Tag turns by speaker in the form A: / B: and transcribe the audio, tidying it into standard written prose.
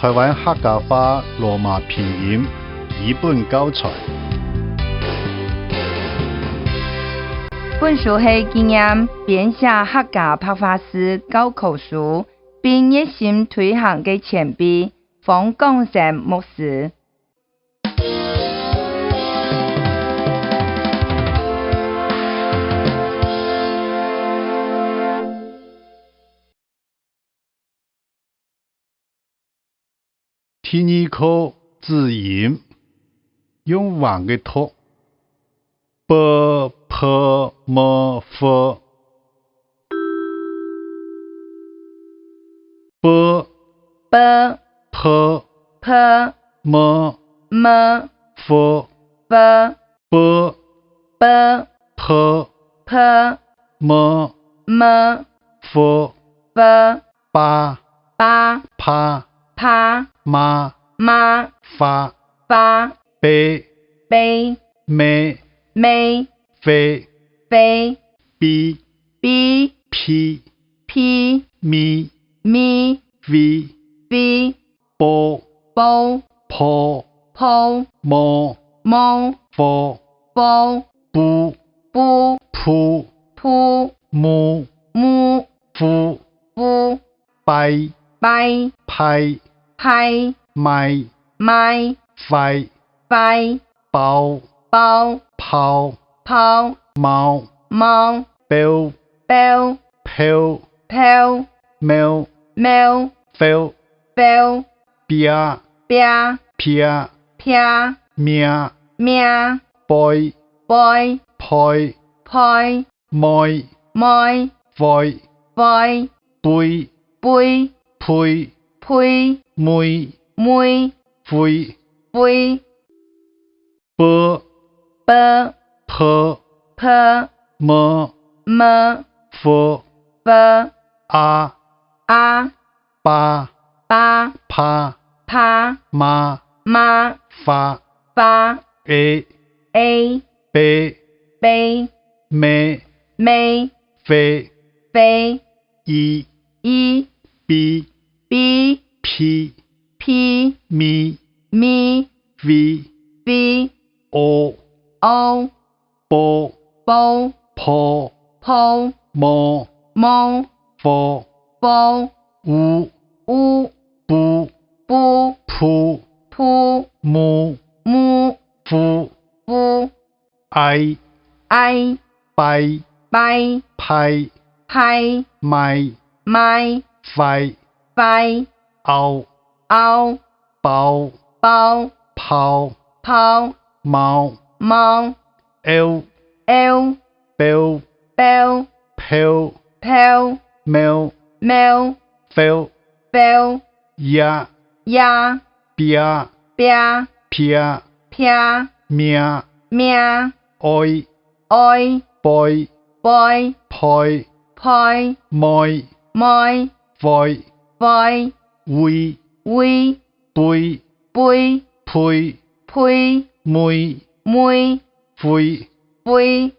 A: 台湾客家话罗马拼音译本教材。
B: 本书是纪念编写客家白话诗教科书，并热心推行的前辈方广成牧师。
A: 第二课字音，用完的读 b p m f b
B: b
A: p
B: p
A: m
B: m
A: f
B: f
A: b
B: b
A: p
B: p
A: m
B: m
A: f
B: f
A: 八
B: 八
A: 啪
B: 啪
A: 妈
B: 妈
A: 发
B: 发
A: 贝
B: 贝
A: 妹
B: 妹
A: 飞
B: 飞
A: 比
B: b
A: p
B: p
A: 咪
B: 咪
A: v
B: v
A: 波
B: 波
A: 破
B: 坡
A: 摸
B: 猫
A: 佛
B: 波
A: 不
B: 不
A: 扑
B: 扑
A: 木
B: 木
A: 夫
B: 夫
A: 拜
B: 拜
A: 拍
B: 拍
A: 麦
B: 麦
A: 快
B: 拜
A: 包
B: 包
A: 抛
B: 抛
A: 猫
B: 猫
A: 标
B: 标
A: 飘
B: 飘
A: 喵
B: 喵
A: fel
B: 标
A: 啪
B: 啪
A: 啪
B: 啪
A: 喵
B: 喵
A: boy
B: boy
A: 拍
B: 拍
A: 妹
B: 妹
A: voi
B: 喂
A: 杯
B: 杯
A: 呸
B: 呸
A: 妹
B: 妹
A: 灰
B: 杯
A: b
B: b
A: p
B: p
A: m
B: m
A: f
B: f
A: a
B: 啊
A: 八
B: 八
A: 啪
B: 啪
A: 妈
B: 妈
A: 发
B: 发
A: a
B: a
A: 贝
B: 杯
A: 妹
B: 妹
A: 飞
B: 飞
A: 一
B: 一
A: b
B: b
A: p
B: p
A: 咪
B: 咪
A: v
B: v
A: o
B: o
A: 波
B: 波
A: 破
B: 坡
A: 摸
B: 猫
A: 佛
B: 波
A: 乌
B: 乌
A: 不
B: 不
A: 扑
B: 扑
A: 木
B: 木
A: 夫
B: 夫
A: i
B: i
A: 拜
B: 拜
A: 拍
B: 拍
A: 麦
B: 麦
A: 快
B: 拜
A: 凹
B: 凹
A: 包
B: 包
A: 抛
B: 抛
A: 猫
B: 猫
A: l
B: l
A: 标
B: 标
A: 飘
B: 飘
A: 喵
B: 喵
A: fel
B: 标
A: 呀
B: 呀
A: 啪
B: 啪
A: 啪
B: 啪
A: 喵
B: 喵
A: oi
B: oi
A: boy
B: boy
A: 拍
B: 拍
A: 妹
B: 妹
A: voi
B: 喂
A: 喂
B: 喂
A: 杯
B: 杯
A: 呸
B: 呸
A: 妹
B: 妹
A: 灰
B: 杯